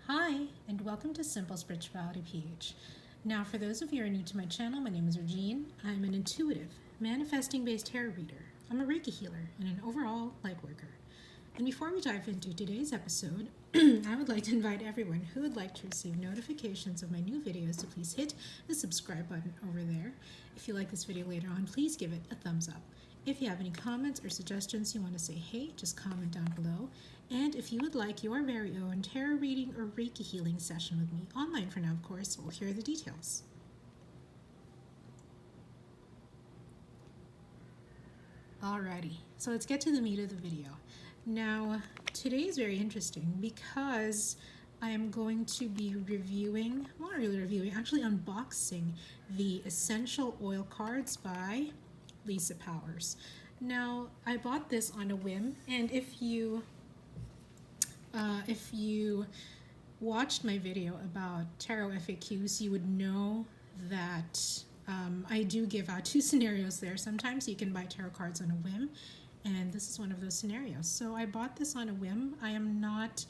Hi, and welcome to SimpleSpiritualityPH. Now, for those of you who are new to my channel, my name is Regine. I'm an intuitive, manifesting-based tarot reader. I'm a Reiki healer and an overall lightworker. And before we dive into today's episode, I would like to invite everyone who would like to receive notifications of my new videos to please hit the subscribe button over there. If you like this video later on, please give it a thumbs up. If you have any comments or suggestions you want to say hey, just comment down below. And if you would like your very own tarot reading or Reiki healing session with me, online for now of course, we'll hear the details. Alrighty, so let's get to the meat of the video. Now, today is very interesting because I am going to be actually unboxing the Essential Oil cards by Lisa Powers. Now, I bought this on a whim, and if you watched my video about tarot FAQs, you would know that I do give out two scenarios there. Sometimes you can buy tarot cards on a whim, and this is one of those scenarios. So I bought this on a whim. I am not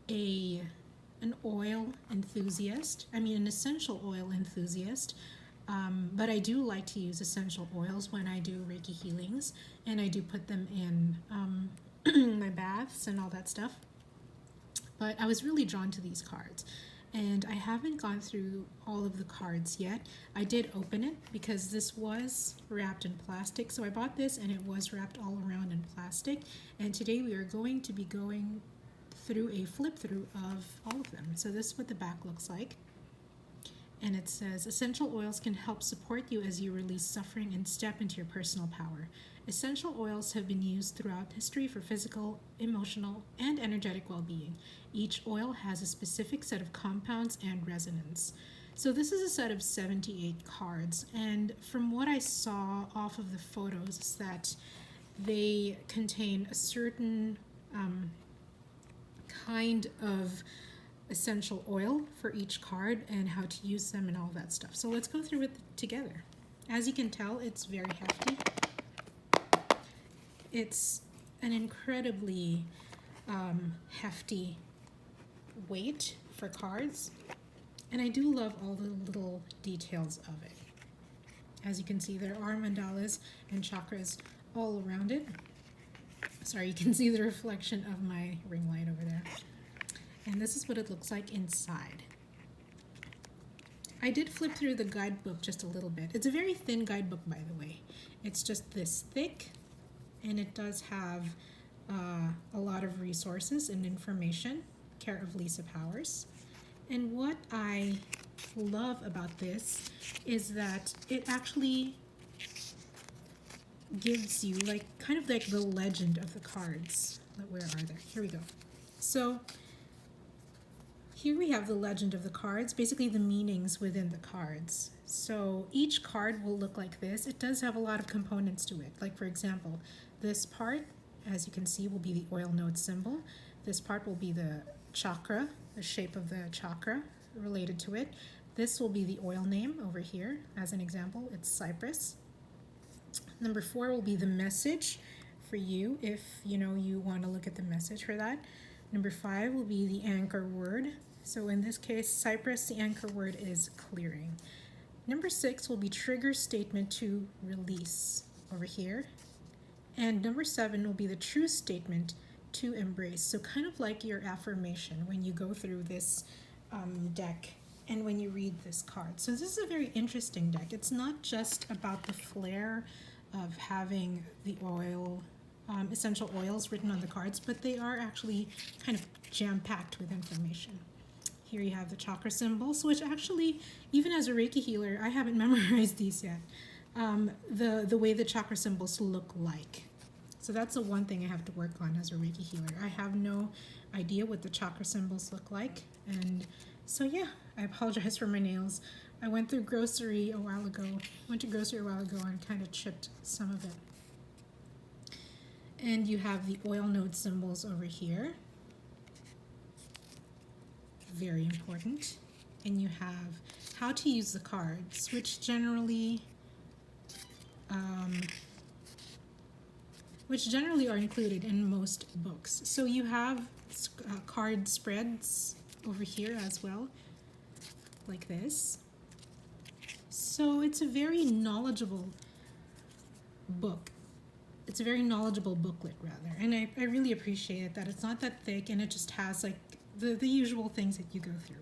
an oil enthusiast. I mean, an essential oil enthusiast. But I do like to use essential oils when I do Reiki healings, and I do put them in my baths and all that stuff. But I was really drawn to these cards, and I haven't gone through all of the cards yet. I did open it because this was wrapped in plastic, so I bought this and it was wrapped all around in plastic, and today we are going to be going through a flip through of all of them. So this is what the back looks like. And it says, essential oils can help support you as you release suffering and step into your personal power. Essential oils have been used throughout history for physical, emotional, and energetic well-being. Each oil has a specific set of compounds and resonance. So this is a set of 78 cards, and from what I saw off of the photos is that they contain a certain kind of essential oil for each card and how to use them and all that stuff. So let's go through it together. As you can tell, it's very hefty. It's an incredibly hefty weight for cards, and I do love all the little details of it. As you can see, there are mandalas and chakras all around it. Sorry, you can see the reflection of my ring light over there. And this is what it looks like inside. I did flip through the guidebook just a little bit. It's a very thin guidebook, by the way. It's just this thick, and it does have a lot of resources and information, care of Lisa Powers. And what I love about this is that it actually gives you kind of like the legend of the cards. Where are they? Here we go. So here we have the legend of the cards, basically the meanings within the cards. So each card will look like this. It does have a lot of components to it. Like, for example, this part, as you can see, will be the oil node symbol. This part will be the chakra, the shape of the chakra related to it. This will be the oil name over here. As an example, it's Cypress. Number 4 will be the message for you if you want to look at the message for that. Number 5 will be the anchor word. So in this case, Cypress, the anchor word is clearing. Number 6 will be trigger statement to release over here. And number 7 will be the true statement to embrace. So kind of like your affirmation when you go through this deck and when you read this card. So this is a very interesting deck. It's not just about the flair of having the oil, essential oils written on the cards, but they are actually kind of jam-packed with information. Here you have the chakra symbols, which actually, even as a Reiki healer, I haven't memorized these yet. The way the chakra symbols look like. So that's the one thing I have to work on as a Reiki healer. I have no idea what the chakra symbols look like. And so yeah, I apologize for my nails. I went to grocery a while ago and kind of chipped some of it. And you have the oil node symbols over here. Very important. And you have how to use the cards, which generally are included in most books. So you have card spreads over here as well, like this. So it's a very knowledgeable book. It's a very knowledgeable booklet, rather. And I really appreciate it, that it's not that thick, and it just has like the usual things that you go through.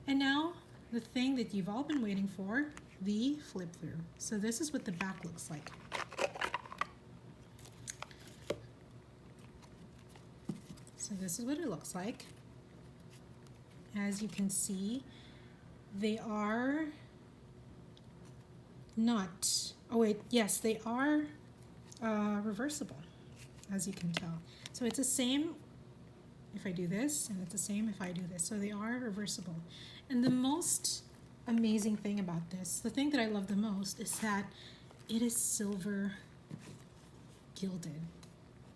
And now, the thing that you've all been waiting for, the flip through. So this is what the back looks like. So this is what it looks like. As you can see, they are not, oh wait, yes, they are reversible, as you can tell. So it's the same if I do this, and it's the same if I do this. So they are reversible. And the most amazing thing about this, the thing that I love the most, is that it is silver gilded.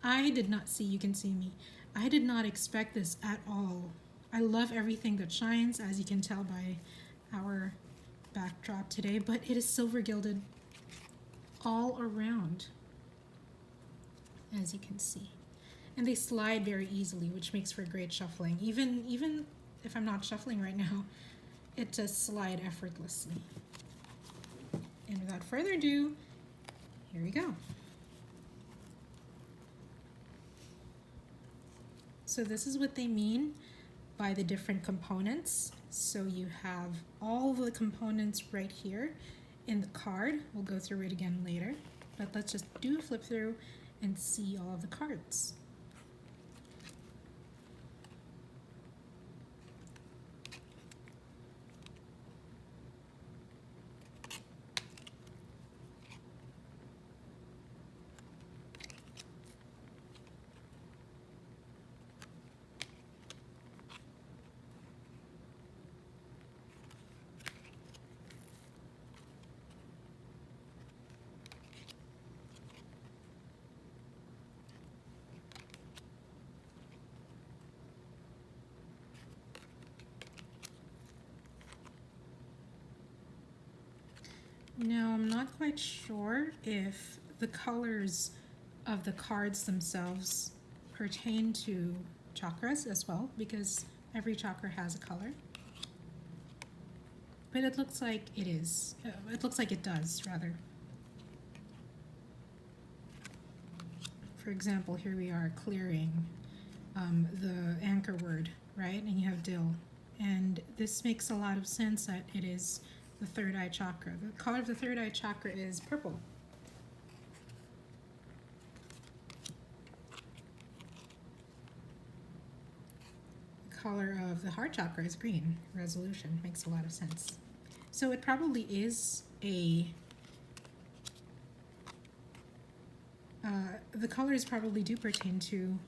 I did not see, you can see me, I did not expect this at all. I love everything that shines, as you can tell by our backdrop today, but it is silver gilded all around, as you can see. And they slide very easily, which makes for great shuffling. Even if I'm not shuffling right now, it does slide effortlessly. And without further ado, here we go. So this is what they mean by the different components. So you have all of the components right here in the card. We'll go through it again later, but let's just do a flip through and see all of the cards. Now, I'm not quite sure if the colors of the cards themselves pertain to chakras as well, because every chakra has a color. But it looks like it is. It looks like it does, rather. For example, here we are clearing the anchor word, right? And you have dill. And this makes a lot of sense that it is the third eye chakra. The color of the third eye chakra is purple. The color of the heart chakra is green. Resolution makes a lot of sense. So it probably is a the colors probably do pertain to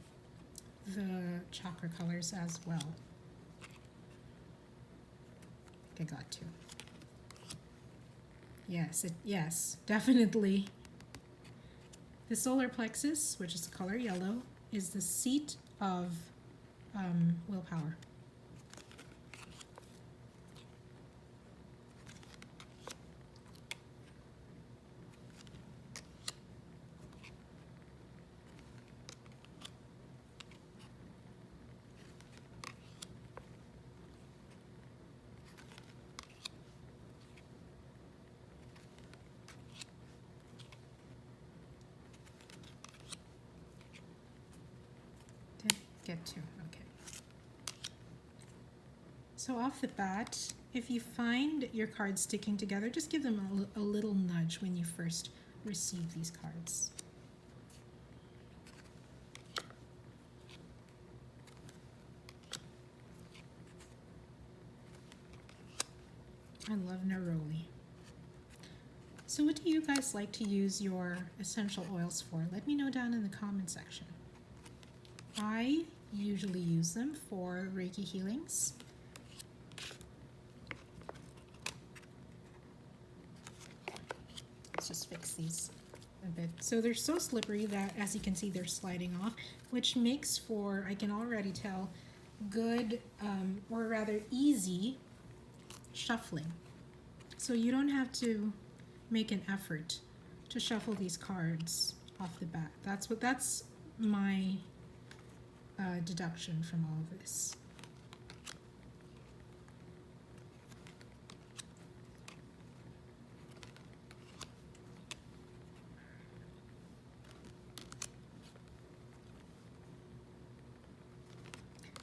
the chakra colors as well. I got to. Yes, definitely. The solar plexus, which is the color yellow, is the seat of willpower. Get to, okay. So off the bat, if you find your cards sticking together, just give them a little nudge when you first receive these cards. I love neroli. So what do you guys like to use your essential oils for? Let me know down in the comment section. I usually use them for Reiki Healings. Let's just fix these a bit. So they're so slippery that, as you can see, they're sliding off, which makes for, I can already tell, good, or rather easy shuffling. So you don't have to make an effort to shuffle these cards off the bat. That's my deduction from all of this.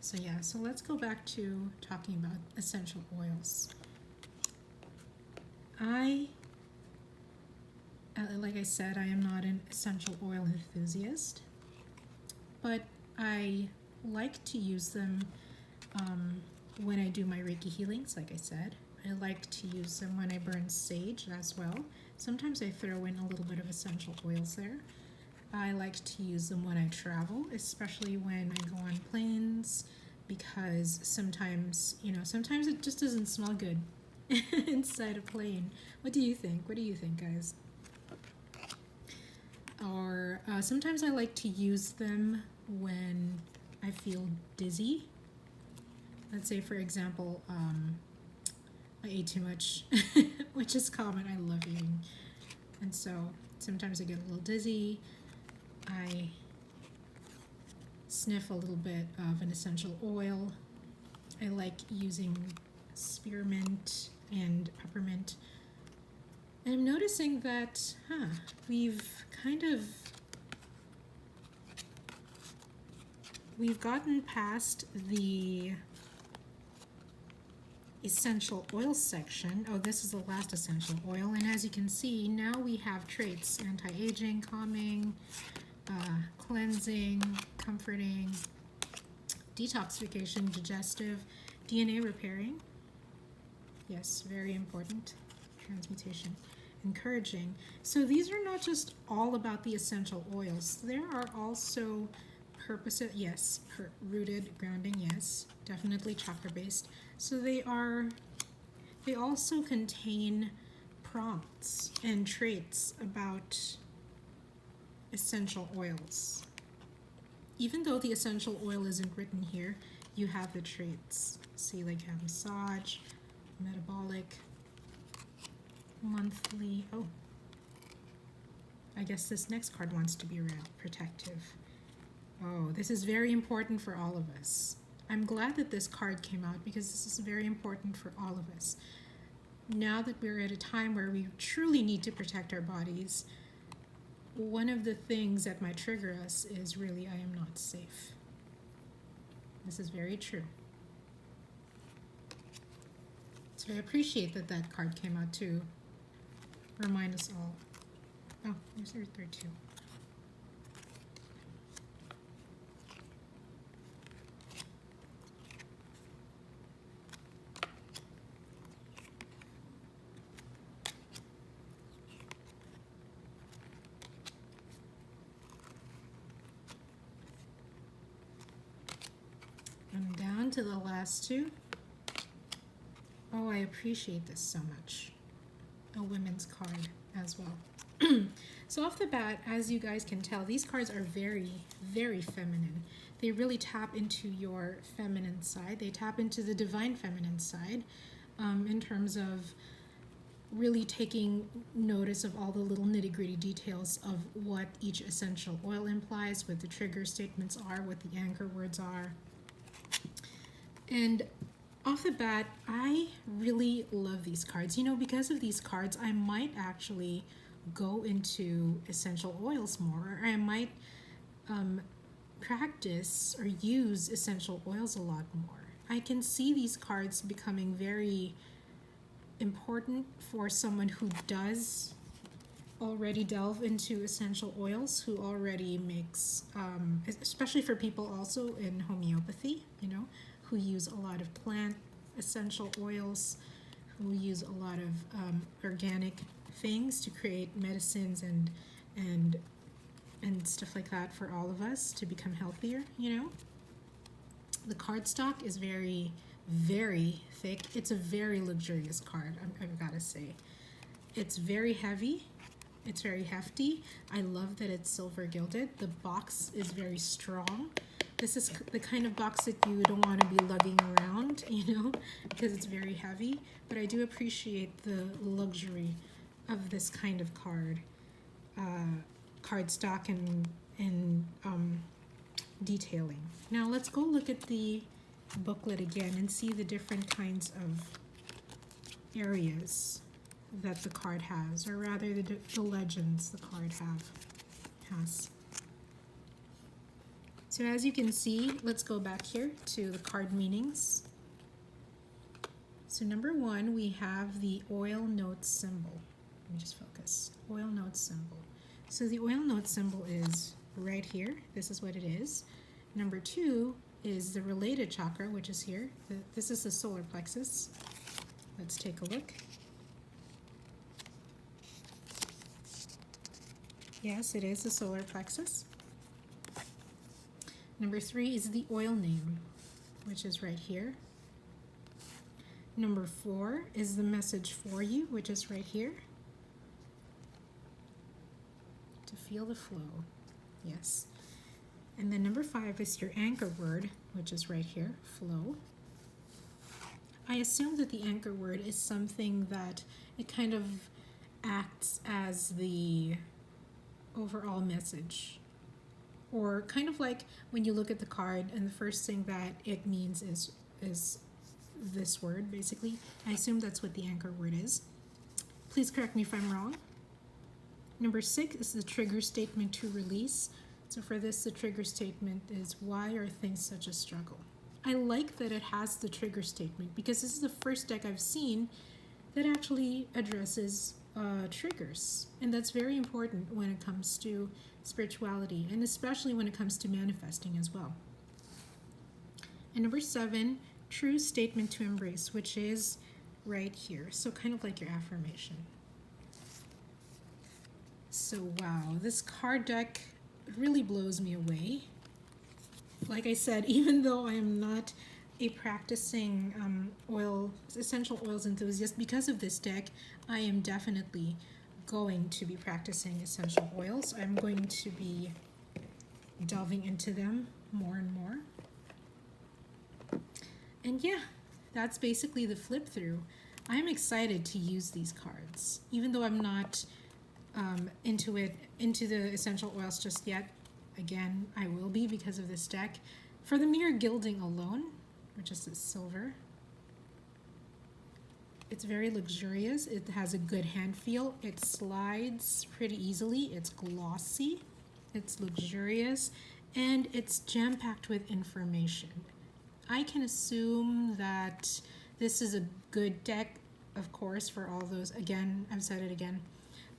So yeah, so let's go back to talking about essential oils. Like I said, I am not an essential oil enthusiast, but I like to use them when I do my Reiki healings, like I said. I like to use them when I burn sage as well. Sometimes I throw in a little bit of essential oils there. I like to use them when I travel, especially when I go on planes, because sometimes, sometimes it just doesn't smell good inside a plane. What do you think? What do you think, guys? Or sometimes I like to use them when I feel dizzy. Let's say, for example, I ate too much, which is common. I love eating. And so sometimes I get a little dizzy. I sniff a little bit of an essential oil. I like using spearmint and peppermint. And I'm noticing that, we've gotten past the essential oil section. Oh, this is the last essential oil. And as you can see, now we have traits: anti-aging, calming, cleansing, comforting, detoxification, digestive, DNA repairing. Yes, very important. Transmutation, encouraging. So these are not just all about the essential oils. There are also purposes, yes, rooted, grounding, yes, definitely chakra based. So they also contain prompts and traits about essential oils. Even though the essential oil isn't written here, you have the traits. See, like you have massage, metabolic, monthly. Oh, I guess this next card wants to be read. Protective. Oh, this is very important for all of us. I'm glad that this card came out because this is very important for all of us. Now that we're at a time where we truly need to protect our bodies, one of the things that might trigger us is really, I am not safe. This is very true. So I appreciate that that card came out to remind us all. Oh, there's there too. And down to the last two. Oh, I appreciate this so much. A women's card as well. So off the bat, as you guys can tell, these cards are very, very feminine. They really tap into your feminine side. They tap into the divine feminine side in terms of really taking notice of all the little nitty-gritty details of what each essential oil implies, what the trigger statements are, what the anchor words are. And off the bat, I really love these cards. Because of these cards, I might actually go into essential oils more, or I might practice or use essential oils a lot more. I can see these cards becoming very important for someone who does already delve into essential oils, who already makes, especially for people also in homeopathy, who use a lot of plant essential oils, who use a lot of organic things to create medicines and stuff like that for all of us to become healthier. The cardstock is very, very thick. It's a very luxurious card, I've got to say. It's very heavy. It's very hefty. I love that it's silver gilded. The box is very strong. This is the kind of box that you don't want to be lugging around, because it's very heavy. But I do appreciate the luxury of this kind of cardstock and detailing. Now let's go look at the booklet again and see the different kinds of areas that the card has, or rather the legends the card has. So as you can see, let's go back here to the card meanings. So number one, we have the oil note symbol. Let me just focus. Oil note symbol. So the oil note symbol is right here. This is what it is. Number two is the related chakra, which is here. This is the solar plexus. Let's take a look. Yes, it is the solar plexus. Number three is the oil name, which is right here. Number four is the message for you, which is right here. To feel the flow, yes. And then number five is your anchor word, which is right here, flow. I assume that the anchor word is something that it kind of acts as the overall message. Or kind of like when you look at the card and the first thing that it means is this word, basically. I assume that's what the anchor word is. Please correct me if I'm wrong. Number six is the trigger statement to release. So for this, the trigger statement is, why are things such a struggle? I like that it has the trigger statement because this is the first deck I've seen that actually addresses triggers. And that's very important when it comes to spirituality, and especially when it comes to manifesting as well. And number seven, true statement to embrace, which is right here. So kind of like your affirmation. So wow, this card deck really blows me away. Like I said, even though I am not a practicing essential oils enthusiast, because of this deck, I am definitely going to be practicing essential oils. I'm going to be delving into them more and more. And yeah, that's basically the flip through. I'm excited to use these cards, even though I'm not into the essential oils just yet. Again, I will be because of this deck. For the mere gilding alone, which is this silver, it's very luxurious. It has a good hand feel. It slides pretty easily. It's glossy. It's luxurious. And it's jam-packed with information. I can assume that this is a good deck, of course, for all those. Again, I've said it again.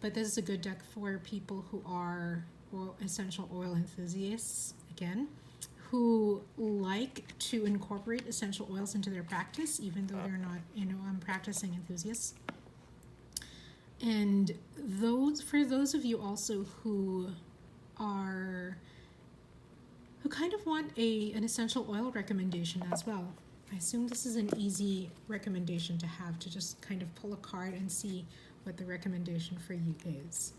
But this is a good deck for people who are essential oil enthusiasts, again, who like to incorporate essential oils into their practice, even though they're not, practicing enthusiasts. And for those of you also who kind of want an essential oil recommendation as well. I assume this is an easy recommendation to have, to just kind of pull a card and see what the recommendation for you is.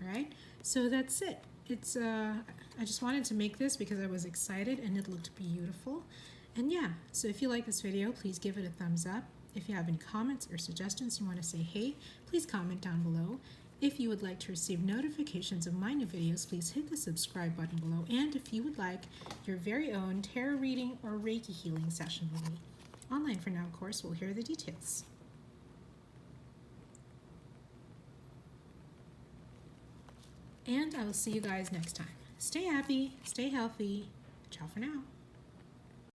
All right, so that's it. I just wanted to make this because I was excited and it looked beautiful. And yeah, so if you like this video, please give it a thumbs up. If you have any comments or suggestions you want to say hey, please comment down below. If you would like to receive notifications of my new videos, please hit the subscribe button below. And if you would like your very own tarot reading or Reiki healing session with me, online for now, of course, we'll hear the details. And I will see you guys next time. Stay happy, stay healthy. Ciao for now.